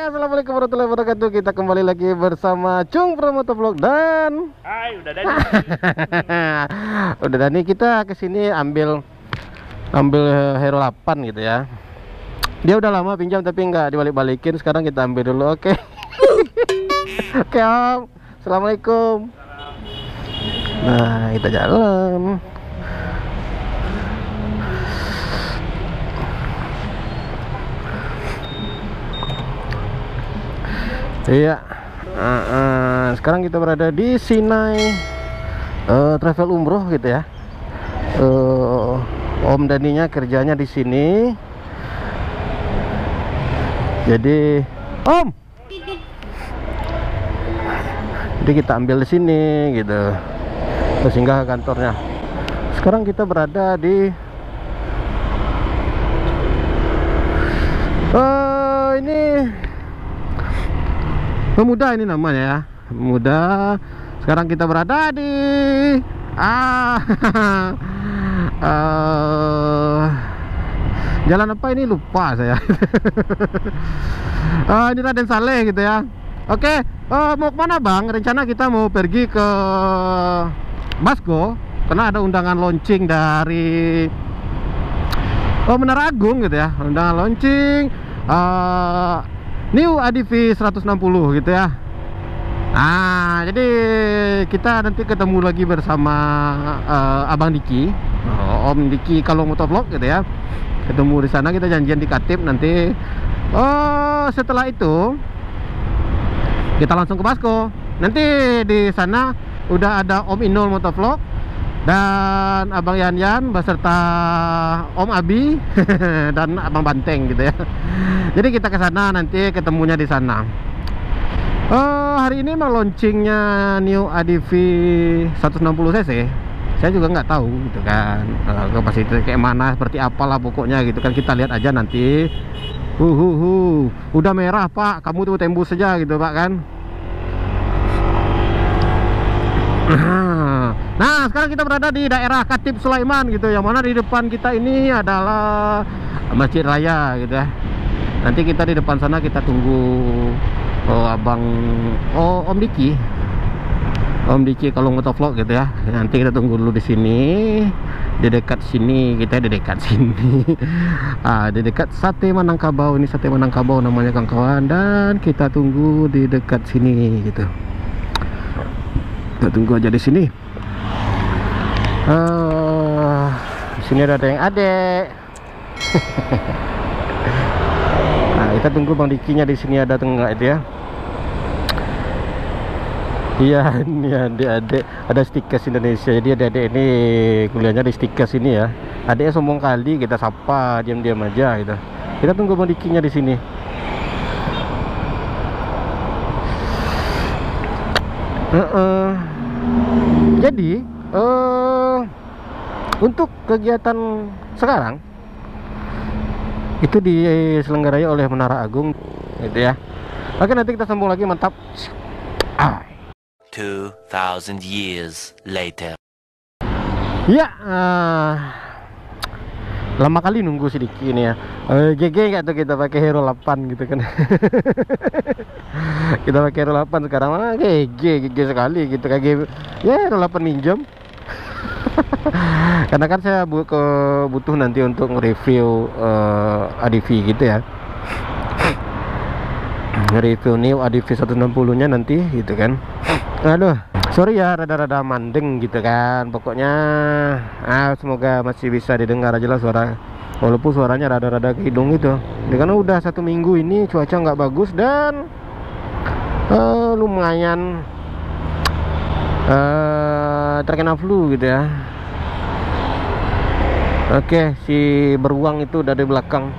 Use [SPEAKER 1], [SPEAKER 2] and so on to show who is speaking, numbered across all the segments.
[SPEAKER 1] Assalamualaikum warahmatullahi wabarakatuh. Kita kembali lagi bersama Cung Pro Motovlog dan
[SPEAKER 2] udah Dani.
[SPEAKER 1] udah Dani, kita kesini ambil Hero 8 gitu ya. Dia udah lama pinjam tapi nggak dibalik-balikin. Sekarang kita ambil dulu, oke? Oke Om, Assalamualaikum. Nah, kita jalan. Iya. Sekarang kita berada di Sinai Travel Umroh gitu ya. Om Daninya kerjanya di sini. Jadi, Om. Jadi kita ambil di sini gitu. Terus singgah ke kantornya. Sekarang kita berada di ini Pemuda, ini namanya ya, Pemuda. Sekarang kita berada di jalan apa ini, lupa saya. Ini Raden Saleh gitu ya. Oke, mau kemana Bang? Rencana kita mau pergi ke Basko karena ada undangan launching dari Menara Agung gitu ya. Undangan launching New ADV 160 gitu ya. Jadi kita nanti ketemu lagi bersama Abang Diki, Om Diki kalau motovlog gitu ya. Ketemu di sana, kita janjian di Katip nanti. Setelah itu kita langsung ke Basko. Nanti di sana udah ada Om Inul motovlog dan Abang Yan beserta Om Abi dan Abang Banteng gitu ya. Jadi kita ke sana nanti ketemunya di sana. Hari ini memang launchingnya New ADV 160 cc. Saya juga nggak tahu gitu kan, kapasitas kayak mana, seperti apalah pokoknya gitu kan. Kita lihat aja nanti. Udah merah Pak, kamu tuh tembus saja gitu Pak kan. Nah, sekarang kita berada di daerah Katip Sulaiman gitu, yang mana di depan kita ini adalah Masjid Raya gitu ya. Nanti kita di depan sana kita tunggu Om Diki. Om Diki kalau motovlog gitu ya. Nanti kita tunggu dulu di sini. Di dekat sini, kita di dekat sini. Di dekat Sate Minangkabau. Ini Sate Minangkabau namanya kawan-kawan, dan kita tunggu di dekat sini gitu. Kita tunggu aja di sini. Di sini ada yang adek. Nah, kita tunggu Bang Dikinya di sini ada tengah itu ya. Iya, ini adik-adik ada Stickers Indonesia. Jadi adik-adik ini kuliahnya di Stickers ini ya. Adiknya sombong kali, kita sapa diam-diam aja gitu. Kita tunggu Bang Dikinya di sini. Jadi untuk kegiatan sekarang itu diselenggarai oleh Menara Agung gitu ya. Oke, nanti kita sambung lagi, mantap.
[SPEAKER 3] 2000 years later.
[SPEAKER 1] Ya, lama kali nunggu sedikit ini ya. GG nggak tuh kita pakai Hero 8 gitu kan. Kita pakai Hero 8 sekarang, GG sekali gitu, kayak ya Hero 8 minjem. Karena kan saya butuh nanti untuk nge-review ADV gitu ya. Nge-review New ADV 160 nya nanti gitu kan. Aduh, sorry ya rada-rada mandeng gitu kan. Pokoknya semoga masih bisa didengar aja lah suara. Walaupun suaranya rada-rada ke hidung gitu. Karena udah 1 minggu ini cuaca nggak bagus dan lumayan terkena flu gitu ya. Oke, si beruang itu udah di belakang.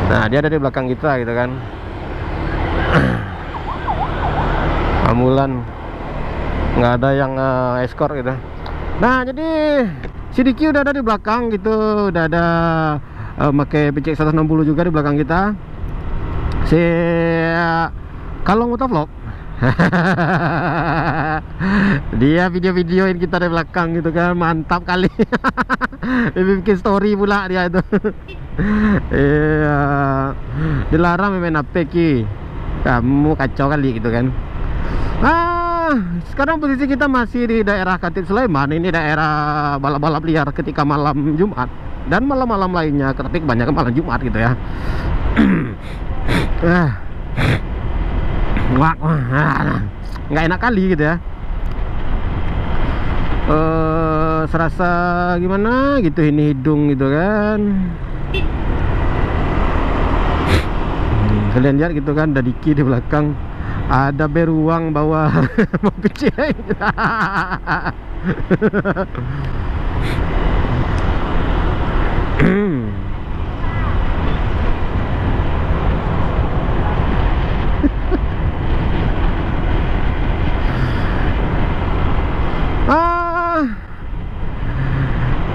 [SPEAKER 1] Nah, dia ada di belakang kita gitu kan. Ambulan nggak ada yang escort gitu. Nah, jadi si Diki udah ada di belakang gitu. Udah ada pakai PCX 160 juga di belakang kita. Si kalau motovlog Dia video-videoin kita dari belakang gitu kan, mantap kali. Bikin story pula dia itu. Iya, dilarang main HP Ki, kamu kacau kali gitu kan. Sekarang posisi kita masih di daerah Khatib Sulaiman. Ini daerah balap-balap liar ketika malam Jumat dan malam-malam lainnya, tapi kebanyakan malam Jumat gitu ya. Nggak enak kali gitu ya. Serasa gimana gitu ini hidung gitu kan. Kalian lihat gitu kan, ada Diki di belakang, ada beruang bawa mobil ceng.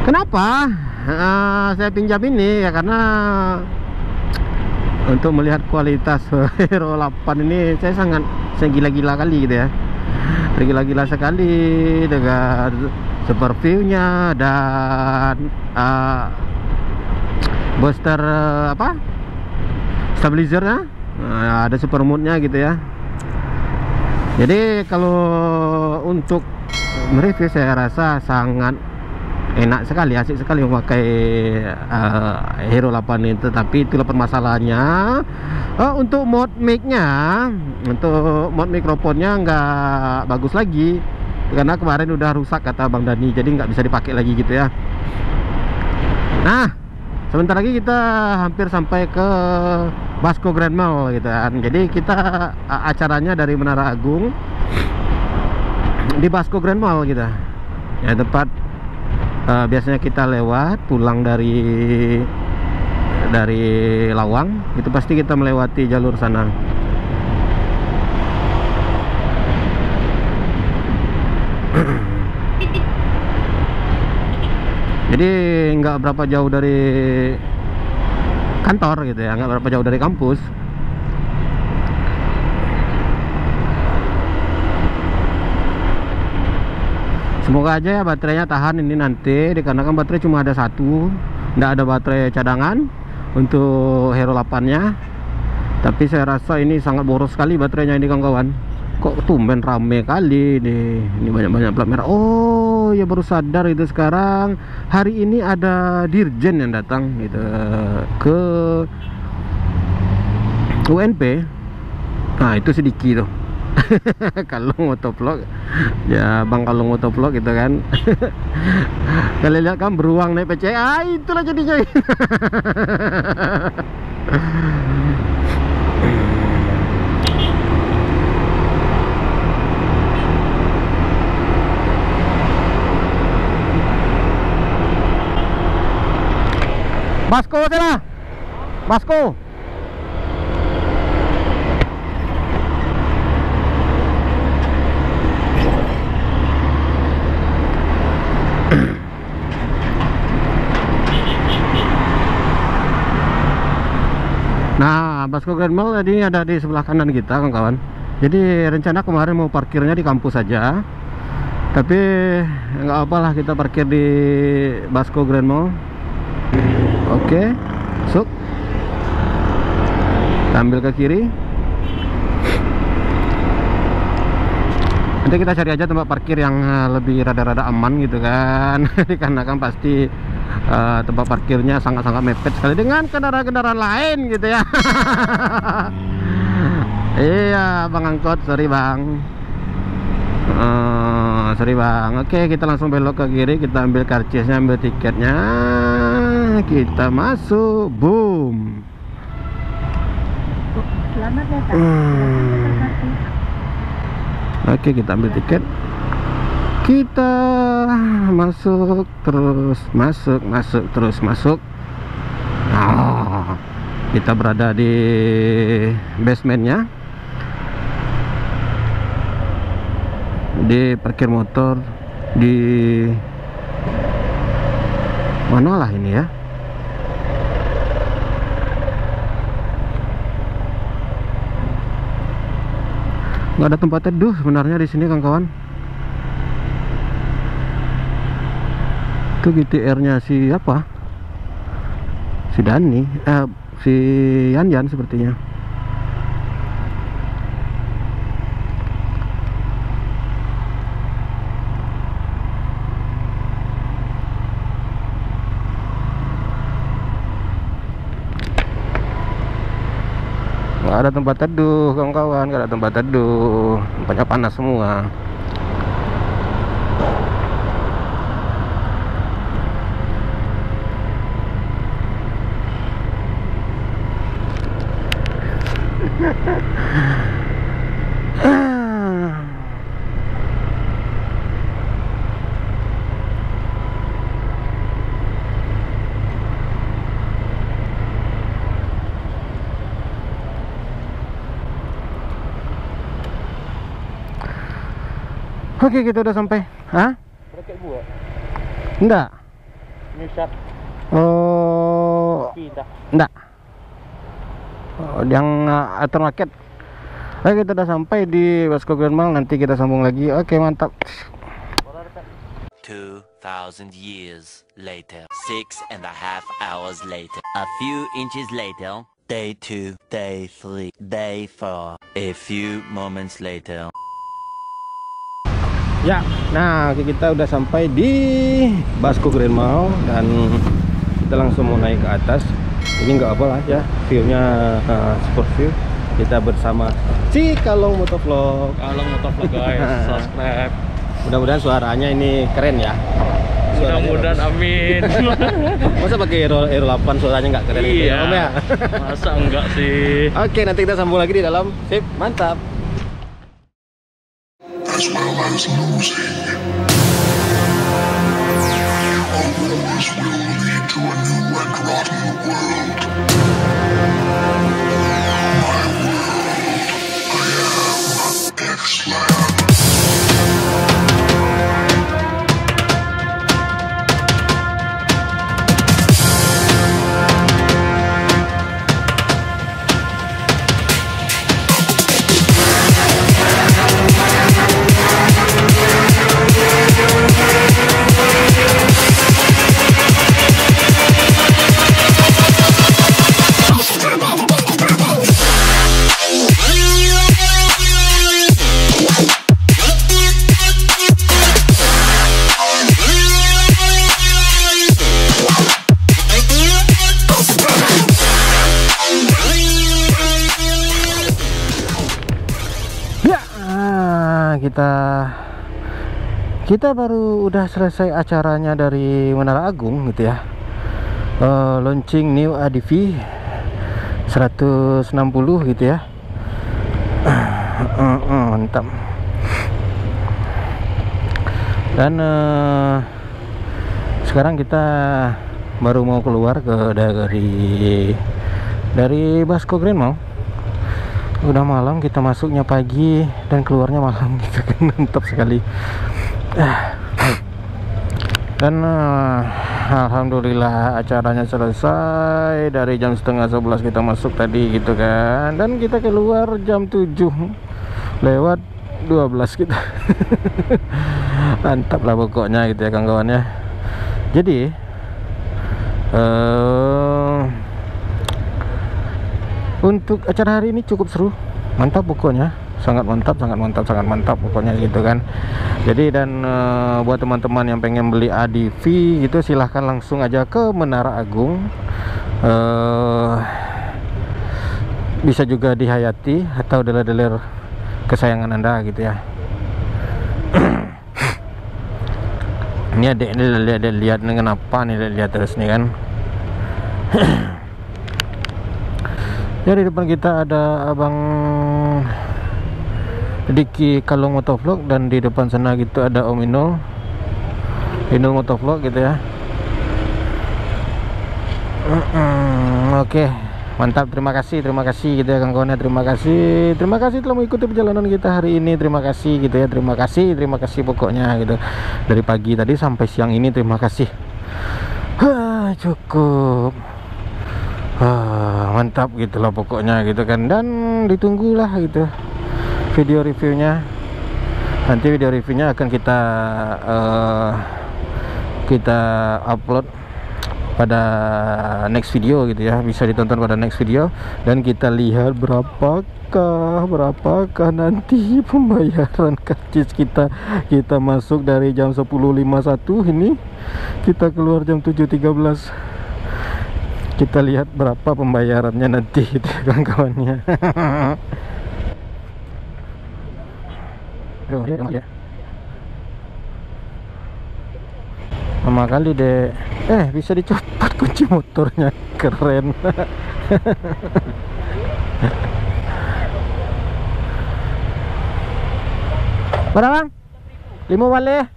[SPEAKER 1] Kenapa saya pinjam ini ya, karena untuk melihat kualitas Hero 8 ini saya gila-gila kali gitu ya. Gila-gila sekali dengan super view-nya dan booster stabilizer-nya, ada super mode-nya gitu ya. Jadi kalau untuk mereview saya rasa sangat enak sekali, asik sekali memakai Hero 8 ini. Tetapi itulah permasalahannya, untuk mode mic-nya, untuk mode mikrofonnya nggak bagus lagi karena kemarin udah rusak kata Bang Dani, jadi nggak bisa dipakai lagi gitu ya. Nah, sebentar lagi kita hampir sampai ke Basco Grand Mall gitu kan. Jadi kita acaranya dari Menara Agung di Basco Grand Mall gitu ya, tempat biasanya kita lewat pulang dari Lawang, itu pasti kita melewati jalur sana. Jadi nggak berapa jauh dari kantor gitu ya, nggak berapa jauh dari kampus. Semoga aja ya baterainya tahan ini nanti, dikarenakan baterai cuma ada satu, nggak ada baterai cadangan untuk Hero 8 nya. Tapi saya rasa ini sangat boros sekali baterainya ini kawan-kawan. Kok tumben rame kali nih, ini banyak-banyak plat merah. Oh ya, baru sadar itu sekarang, hari ini ada Dirjen yang datang gitu ke UNP. Nah itu sedikit tuh. Kalau motovlog ya Bang, kalau motovlog gitu kan. Kalian lihat kan beruang naik PC, itulah jadinya. Basco sana, Basco. Nah, Basco Grand Mall tadi ada di sebelah kanan kita kawan-kawan. Jadi rencana kemarin mau parkirnya di kampus saja, tapi nggak apalah, kita parkir di Basco Grand Mall. Oke, masuk. Kita ambil ke kiri. Nanti kita cari aja tempat parkir yang lebih rada-rada aman gitu kan. Karena kan pasti tempat parkirnya sangat-sangat mepet sekali dengan kendaraan-kendaraan lain gitu ya. Iya Bang Angkot, sorry Bang. Sorry Bang. Oke, kita langsung belok ke kiri, kita ambil karcisnya, ambil tiketnya, kita masuk. Boom.
[SPEAKER 2] Selamat datang.
[SPEAKER 1] Oke, kita ambil tiket, kita masuk, terus masuk terus masuk. Kita berada di basementnya, di parkir motor di mana lah ini ya. Nggak ada tempat teduh sebenarnya di sini kawan-kawan. Itu GTR-nya si apa? Si Dani, si Yan sepertinya. Nggak ada tempat teduh kawan-kawan, nggak ada tempat teduh, tempatnya panas semua. Oke, kita udah sampai. Hah?
[SPEAKER 4] Pakai buat.
[SPEAKER 1] Enggak.
[SPEAKER 4] New shot.
[SPEAKER 1] Oh,
[SPEAKER 4] Pindah.
[SPEAKER 1] enggak. Oh, yang aftermarket. Oke, kita udah sampai di Basco Grand Mall. Nanti kita sambung lagi. Oke, mantap.
[SPEAKER 3] 2,000 years later. 6.5 hours later. A few inches later. Day 2, day 3, day 4. A few moments later.
[SPEAKER 1] Ya, nah kita udah sampai di Basco Grand Mall dan kita langsung mau naik ke atas. Ini nggak apa lah ya, view-nya sport view. Kita bersama si Kalong Motovlog.
[SPEAKER 4] Kalong Motovlog guys, subscribe.
[SPEAKER 1] Mudah-mudahan suaranya ini keren ya.
[SPEAKER 4] Mudah-mudahan amin.
[SPEAKER 1] Masa pakai Euro 8 suaranya nggak keren?
[SPEAKER 4] Iya.
[SPEAKER 1] Om ya?
[SPEAKER 4] Masa enggak sih?
[SPEAKER 1] Oke, nanti kita sambung lagi di dalam. Sip, mantap.
[SPEAKER 5] As well as losing. All roads will lead to a new and rotten world. My world. I am X-Land.
[SPEAKER 1] Kita baru udah selesai acaranya dari Menara Agung gitu ya. Launching new ADV 160 gitu ya. Mantap. Dan sekarang kita baru mau keluar ke dari Basco Grand Mall. Udah malam, kita masuknya pagi dan keluarnya malam gitu kan. Mantap sekali. Dan alhamdulillah acaranya selesai. Dari jam setengah 11 kita masuk tadi gitu kan, dan kita keluar jam 7:12 kita. Mantap lah pokoknya gitu ya kawan-kawan ya. Jadi untuk acara hari ini cukup seru, mantap pokoknya, sangat mantap pokoknya gitu kan. Jadi dan buat teman-teman yang pengen beli ADV gitu, silahkan langsung aja ke Menara Agung. Bisa juga di Hayati atau dealer-dealer kesayangan Anda gitu ya. Ini adek ini lihat kenapa nih, lihat terus nih kan. Ya, di depan kita ada Abang Diki Kalong Motovlog, dan di depan sana gitu ada Om Inul Motovlog gitu ya. Oke, mantap, terima kasih gitu ya kawan-kawan. Terima kasih telah mengikuti perjalanan kita hari ini. Terima kasih gitu ya, terima kasih pokoknya gitu. Dari pagi tadi sampai siang ini, terima kasih. Cukup mantap gitu lah pokoknya gitu kan. Dan ditunggulah gitu video reviewnya. Nanti video reviewnya akan kita upload pada next video gitu ya, bisa ditonton pada next video, dan kita lihat berapakah nanti pembayaran karcis kita. Kita masuk dari jam 10.51, ini kita keluar jam 7.13. Kita lihat berapa pembayarannya nanti gitu kawan-kawannya. Lama kali deh. Bisa dicopot kunci motornya, keren. Berapa bang? 5 wale.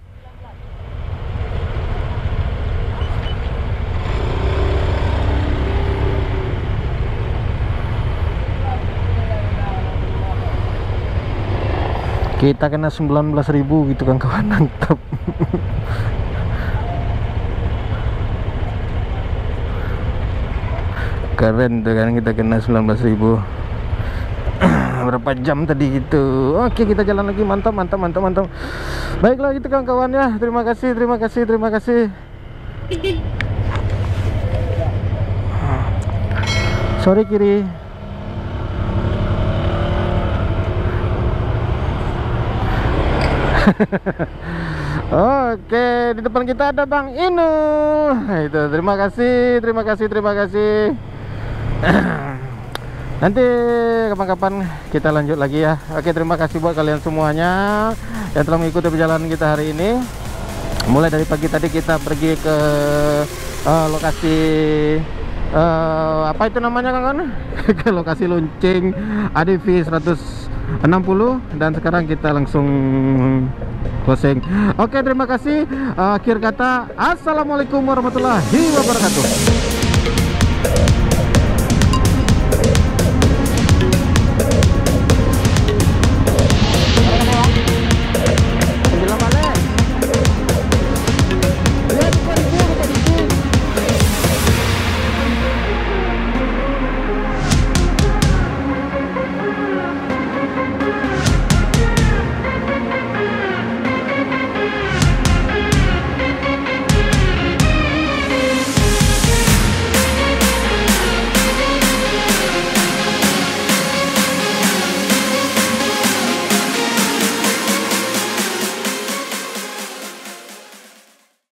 [SPEAKER 1] Kita kena 19.000 gitu kan kawan, mantap. Keren tuh kan, kita kena 19.000. Berapa jam tadi gitu. Oke, kita jalan lagi, mantap. Baiklah gitu kan kawan ya. Terima kasih. Sorry kiri. Oke, di depan kita ada Bang Inul. Itu, terima kasih. Nanti kapan-kapan kita lanjut lagi ya. Oke, terima kasih buat kalian semuanya yang telah mengikuti perjalanan kita hari ini. Mulai dari pagi tadi kita pergi ke lokasi apa itu namanya kawan? Ke lokasi lonceng ADV 160, dan sekarang kita langsung closing. Oke, terima kasih. Akhir kata, assalamualaikum warahmatullahi wabarakatuh.